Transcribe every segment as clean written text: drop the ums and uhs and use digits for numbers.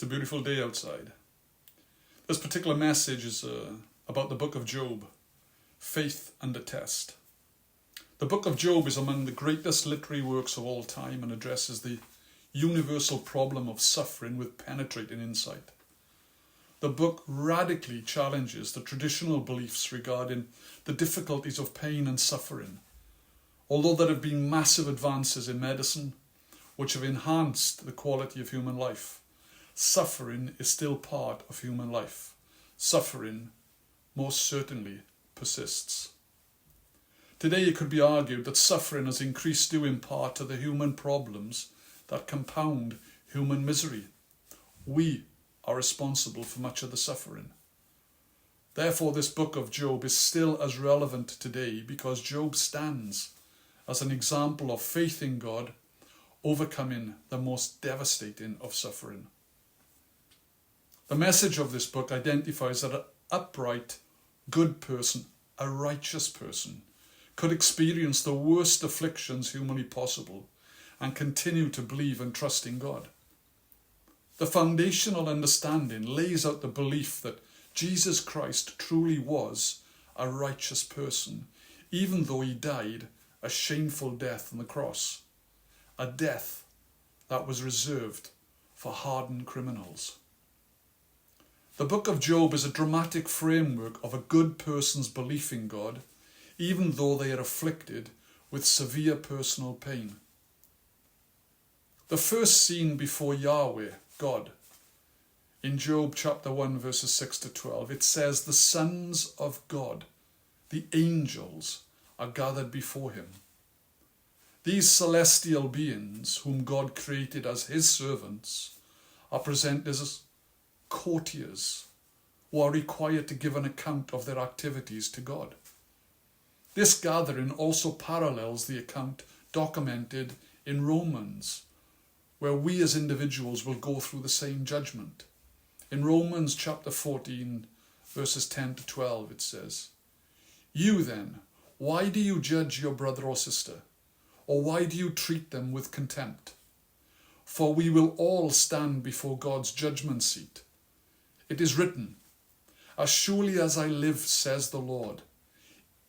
It's a beautiful day outside. This particular message is about the book of Job, Faith Under Test. The book of Job is among the greatest literary works of all time and addresses the universal problem of suffering with penetrating insight. The book radically challenges the traditional beliefs regarding the difficulties of pain and suffering. Although there have been massive advances in medicine, which have enhanced the quality of human life, suffering is still part of human life. Suffering most certainly persists. Today it could be argued that suffering has increased due in part to the human problems that compound human misery. We are responsible for much of the suffering. Therefore, this book of Job is still as relevant today because Job stands as an example of faith in God, overcoming the most devastating of suffering. The message of this book identifies that an upright, good person, a righteous person, could experience the worst afflictions humanly possible and continue to believe and trust in God. The foundational understanding lays out the belief that Jesus Christ truly was a righteous person, even though he died a shameful death on the cross, a death that was reserved for hardened criminals. The book of Job is a dramatic framework of a good person's belief in God, even though they are afflicted with severe personal pain. The first scene before Yahweh, God, in Job chapter 1 verses 6 to 12, it says, "The sons of God, the angels, are gathered before him." These celestial beings, whom God created as his servants, are presented as courtiers who are required to give an account of their activities to God. This gathering also parallels the account documented in Romans, where we as individuals will go through the same judgment. In Romans chapter 14, verses 10 to 12, it says, "You then, why do you judge your brother or sister? Or why do you treat them with contempt? For we will all stand before God's judgment seat. It is written, 'As surely as I live, says the Lord,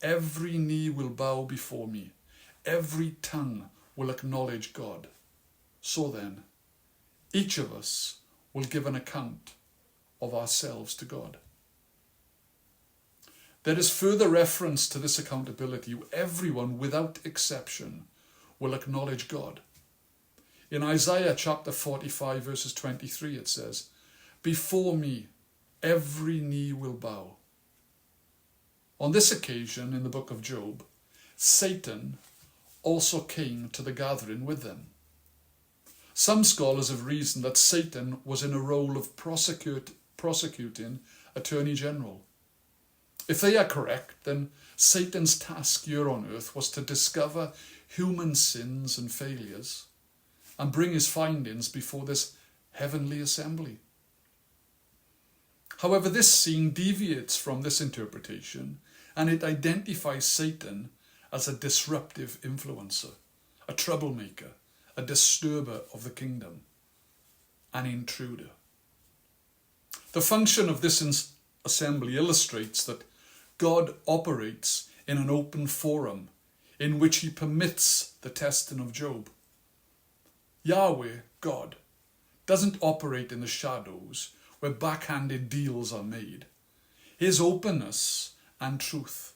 every knee will bow before me, every tongue will acknowledge God.' So then, each of us will give an account of ourselves to God." There is further reference to this accountability. Everyone, without exception, will acknowledge God. In Isaiah chapter 45, verses 23, it says, "Before me, every knee will bow." On this occasion, in the book of Job, Satan also came to the gathering with them. Some scholars have reasoned that Satan was in a role of prosecuting Attorney General. If they are correct, then Satan's task here on earth was to discover human sins and failures and bring his findings before this heavenly assembly. However, this scene deviates from this interpretation, and it identifies Satan as a disruptive influencer, a troublemaker, a disturber of the kingdom, an intruder. The function of this assembly illustrates that God operates in an open forum in which he permits the testing of Job. Yahweh, God, doesn't operate in the shadows where backhanded deals are made. His openness and truth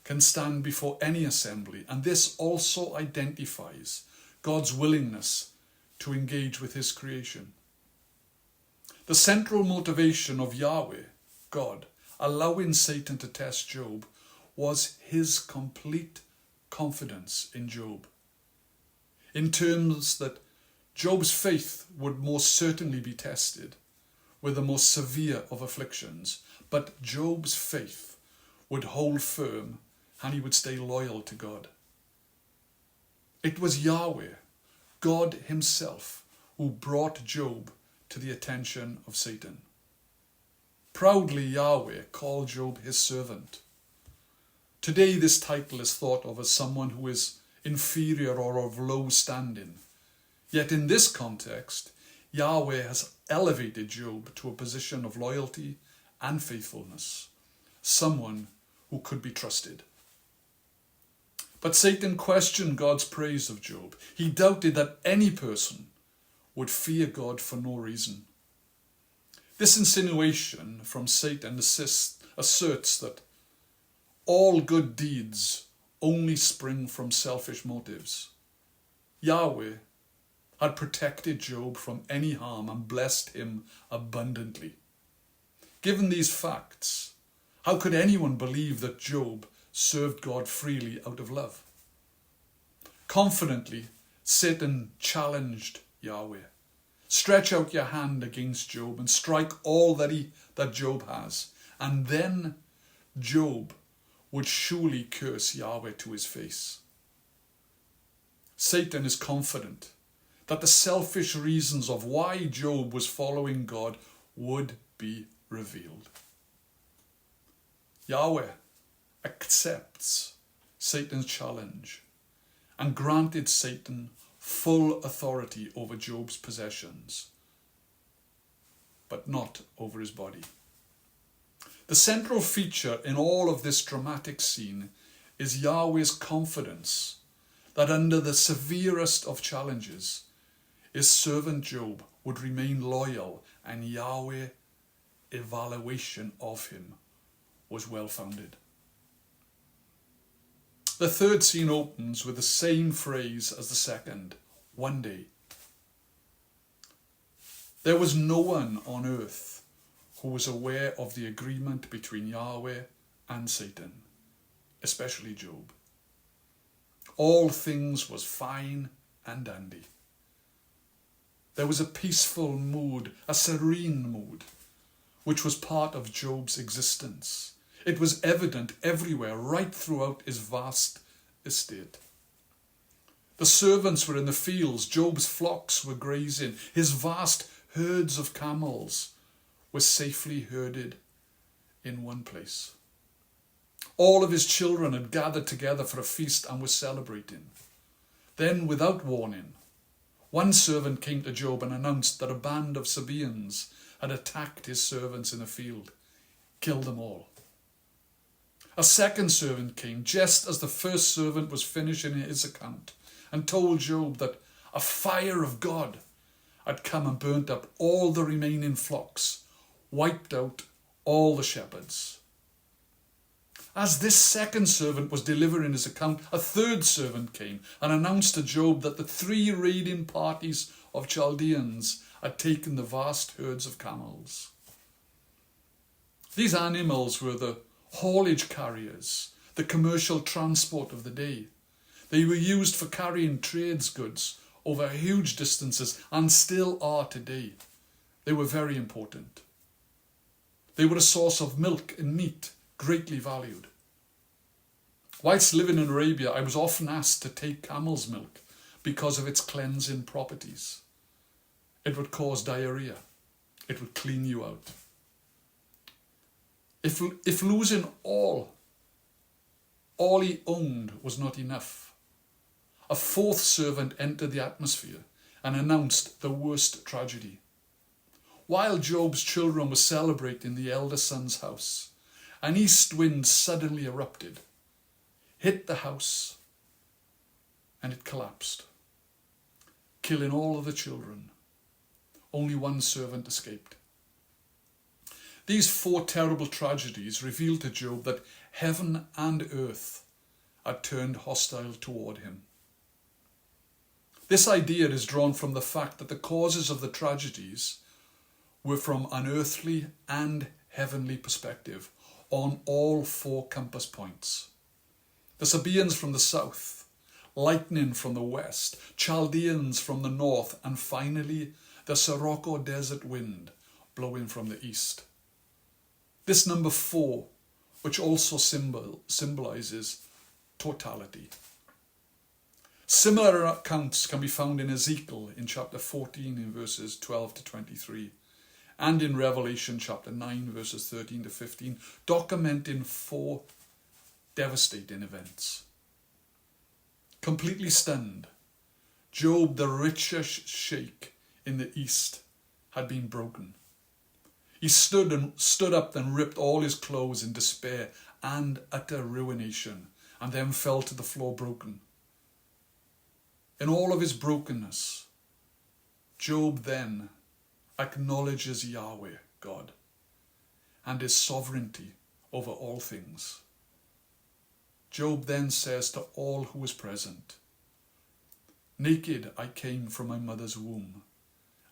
can stand before any assembly, and this also identifies God's willingness to engage with his creation. The central motivation of Yahweh, God, allowing Satan to test Job was his complete confidence in Job, in terms that Job's faith would most certainly be tested with the most severe of afflictions, but Job's faith would hold firm and he would stay loyal to God. It was Yahweh, God himself, who brought Job to the attention of Satan. Proudly, Yahweh called Job his servant. Today, this title is thought of as someone who is inferior or of low standing. Yet in this context, Yahweh has elevated Job to a position of loyalty and faithfulness, someone who could be trusted. But Satan questioned God's praise of Job. He doubted that any person would fear God for no reason. This insinuation from Satan asserts that all good deeds only spring from selfish motives. Yahweh had protected Job from any harm and blessed him abundantly. Given these facts, how could anyone believe that Job served God freely out of love? Confidently, Satan challenged Yahweh. Stretch out your hand against Job and strike all that Job has, and then Job would surely curse Yahweh to his face. Satan is confident that the selfish reasons of why Job was following God would be revealed. Yahweh accepts Satan's challenge and granted Satan full authority over Job's possessions, but not over his body. The central feature in all of this dramatic scene is Yahweh's confidence that under the severest of challenges, his servant Job would remain loyal, and Yahweh's evaluation of him was well-founded. The third scene opens with the same phrase as the second, one day. There was no one on earth who was aware of the agreement between Yahweh and Satan, especially Job. All things was fine and dandy. There was a peaceful mood, a serene mood, which was part of Job's existence. It was evident everywhere, right throughout his vast estate. The servants were in the fields, Job's flocks were grazing, his vast herds of camels were safely herded in one place. All of his children had gathered together for a feast and were celebrating. Then, without warning, one servant came to Job and announced that a band of Sabaeans had attacked his servants in a field, killed them all. A second servant came just as the first servant was finishing his account and told Job that a fire of God had come and burnt up all the remaining flocks, wiped out all the shepherds. As this second servant was delivering his account, a third servant came and announced to Job that the 3 raiding parties of Chaldeans had taken the vast herds of camels. These animals were the haulage carriers, the commercial transport of the day. They were used for carrying trades goods over huge distances and still are today. They were very important. They were a source of milk and meat, greatly valued. Whilst living in Arabia, I was often asked to take camel's milk because of its cleansing properties. It would cause diarrhea. It would clean you out. If losing all he owned was not enough, a fourth servant entered the atmosphere and announced the worst tragedy. While Job's children were celebrating the elder son's house, an east wind suddenly erupted, hit the house, and it collapsed, killing all of the children. Only one servant escaped. These 4 terrible tragedies revealed to Job that heaven and earth had turned hostile toward him. This idea is drawn from the fact that the causes of the tragedies were from an earthly and heavenly perspective on all 4 compass points. The Sabaeans from the south, lightning from the west, Chaldeans from the north, and finally the Sirocco desert wind blowing from the east. This number 4, which also symbolizes totality. Similar accounts can be found in Ezekiel in chapter 14 in verses 12 to 23 and in Revelation chapter 9 verses 13 to 15, documenting 4 devastating events. Completely stunned, Job, the richest sheikh in the east, had been broken. He stood up and ripped all his clothes in despair and utter ruination, and then fell to the floor broken. In all of his brokenness, Job then acknowledges Yahweh, God, and his sovereignty over all things. Job then says to all who was present, "Naked I came from my mother's womb,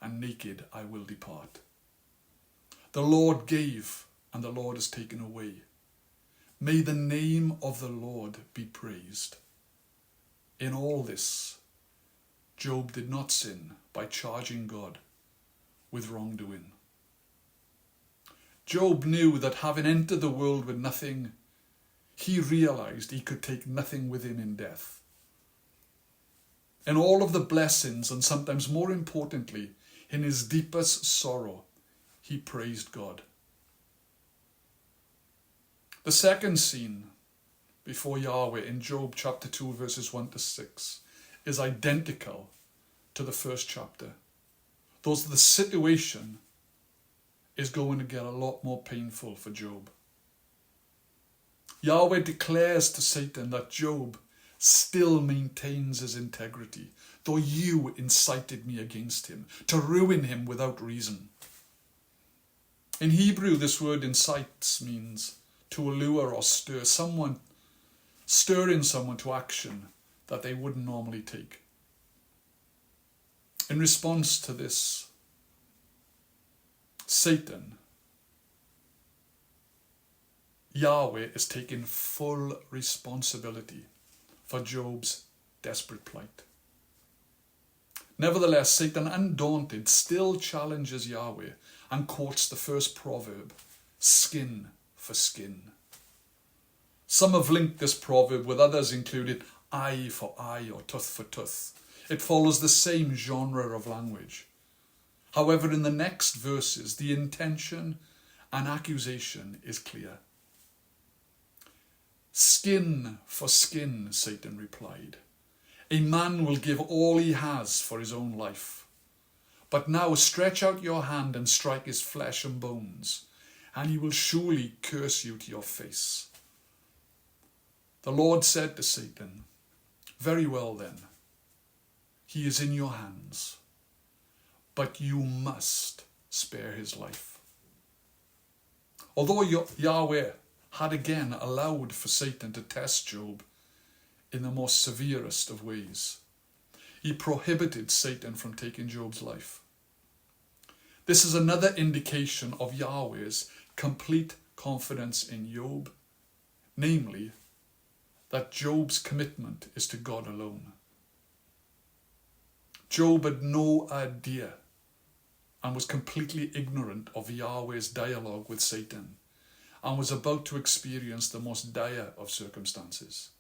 and naked I will depart. The Lord gave, and the Lord has taken away. May the name of the Lord be praised." In all this, Job did not sin by charging God with wrongdoing. Job knew that having entered the world with nothing, he realized he could take nothing with him in death. In all of the blessings, and sometimes more importantly, in his deepest sorrow, he praised God. The second scene before Yahweh in Job chapter 2 verses 1 to 6 is identical to the first chapter. Though the situation is going to get a lot more painful for Job. Yahweh declares to Satan that Job still maintains his integrity, though you incited me against him, to ruin him without reason. In Hebrew, this word incites means to allure or stir someone, stirring someone to action that they wouldn't normally take. In response to this, Satan, Yahweh is taking full responsibility for Job's desperate plight. Nevertheless, Satan, undaunted, still challenges Yahweh and quotes the first proverb, "Skin for skin." Some have linked this proverb with others included eye for eye or tooth for tooth. It follows the same genre of language. However, in the next verses, the intention and accusation is clear. "Skin for skin," Satan replied. "A man will give all he has for his own life. But now stretch out your hand and strike his flesh and bones, and he will surely curse you to your face." The Lord said to Satan, "Very well then, he is in your hands, but you must spare his life." Although Yahweh had again allowed for Satan to test Job in the most severest of ways, he prohibited Satan from taking Job's life. This is another indication of Yahweh's complete confidence in Job, namely, that Job's commitment is to God alone. Job had no idea and was completely ignorant of Yahweh's dialogue with Satan and was about to experience the most dire of circumstances.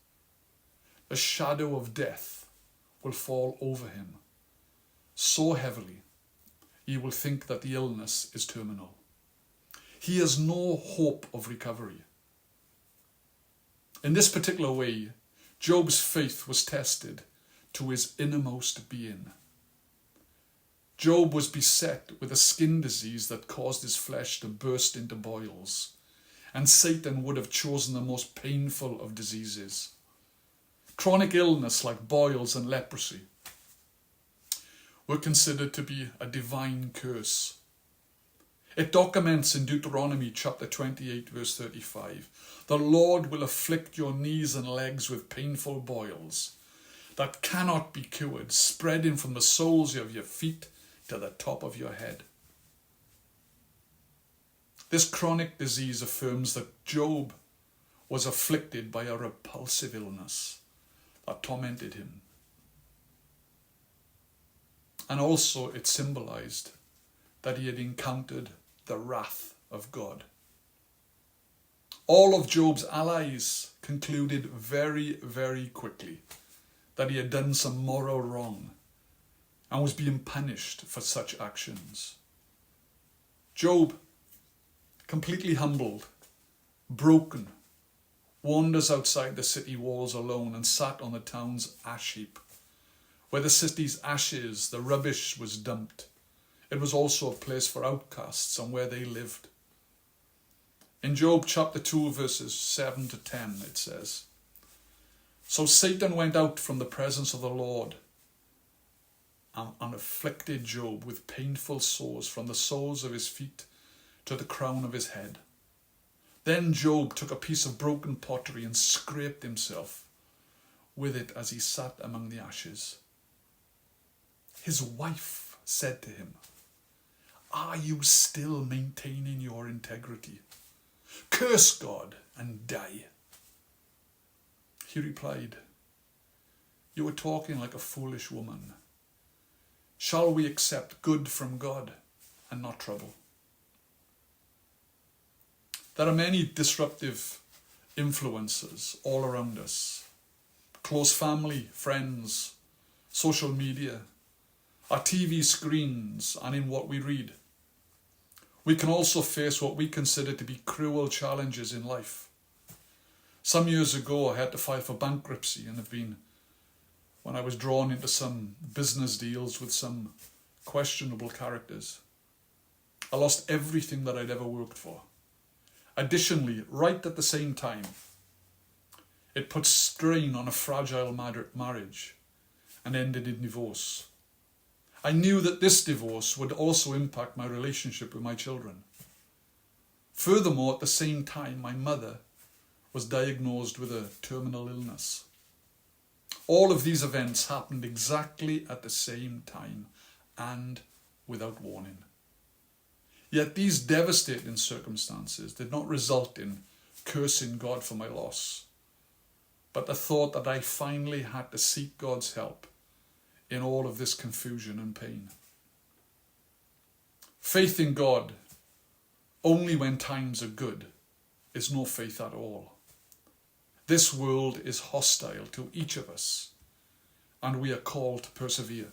The shadow of death will fall over him so heavily he will think that the illness is terminal. He has no hope of recovery. In this particular way, Job's faith was tested to his innermost being. Job was beset with a skin disease that caused his flesh to burst into boils, and Satan would have chosen the most painful of diseases. Chronic illness like boils and leprosy were considered to be a divine curse. It documents in Deuteronomy chapter 28 verse 35, "The Lord will afflict your knees and legs with painful boils that cannot be cured, spreading from the soles of your feet to the top of your head." This chronic disease affirms that Job was afflicted by a repulsive illness that tormented him. And also it symbolized that he had encountered the wrath of God. All of Job's allies concluded very, very quickly that he had done some moral wrong and was being punished for such actions. Job, completely humbled, broken, wanders outside the city walls alone and sat on the town's ash heap, where the city's ashes, the rubbish was dumped. it was also a place for outcasts and where they lived. In Job chapter 2 verses 7 to 10 it says, "So Satan went out from the presence of the Lord and afflicted Job with painful sores from the soles of his feet to the crown of his head. Then Job took a piece of broken pottery and scraped himself with it as he sat among the ashes. His wife said to him, 'Are you still maintaining your integrity? Curse God and die.' He replied, 'You are talking like a foolish woman. Shall we accept good from God and not trouble?' There are many disruptive influences all around us. Close family, friends, social media, our TV screens, and in what we read. We can also face what we consider to be cruel challenges in life. Some years ago I had to file for bankruptcy and when I was drawn into some business deals with some questionable characters. I lost everything that I'd ever worked for. Additionally, right at the same time, it put strain on a fragile marriage and ended in divorce. I knew that this divorce would also impact my relationship with my children. Furthermore, at the same time, my mother was diagnosed with a terminal illness. All of these events happened exactly at the same time and without warning. Yet these devastating circumstances did not result in cursing God for my loss, but the thought that I finally had to seek God's help in all of this confusion and pain. Faith in God only when times are good is no faith at all. This world is hostile to each of us, and we are called to persevere.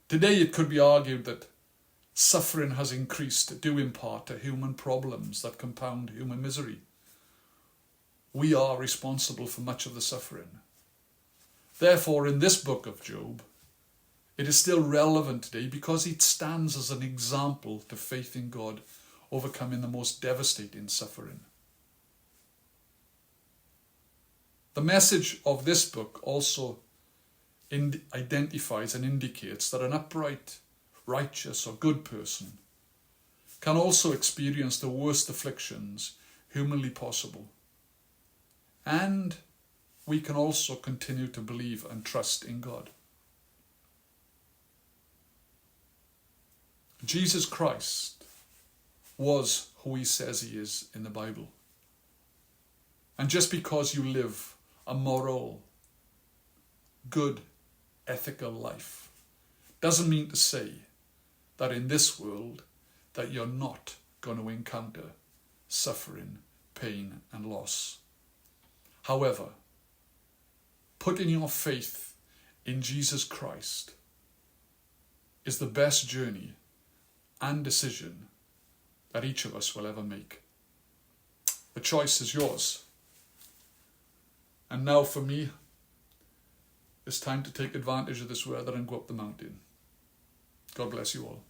Today it could be argued that suffering has increased due in part to human problems that compound human misery. We are responsible for much of the suffering. Therefore, in this book of Job, it is still relevant today because it stands as an example to faith in God overcoming the most devastating suffering. The message of this book also identifies and indicates that an upright, righteous or good person can also experience the worst afflictions humanly possible. And we can also continue to believe and trust in God. Jesus Christ was who he says he is in the Bible. And just because you live a moral, good, ethical life doesn't mean to say that in this world that you're not going to encounter suffering, pain and loss. However, putting your faith in Jesus Christ is the best journey and decision that each of us will ever make. The choice is yours. And now for me, it's time to take advantage of this weather and go up the mountain. God bless you all.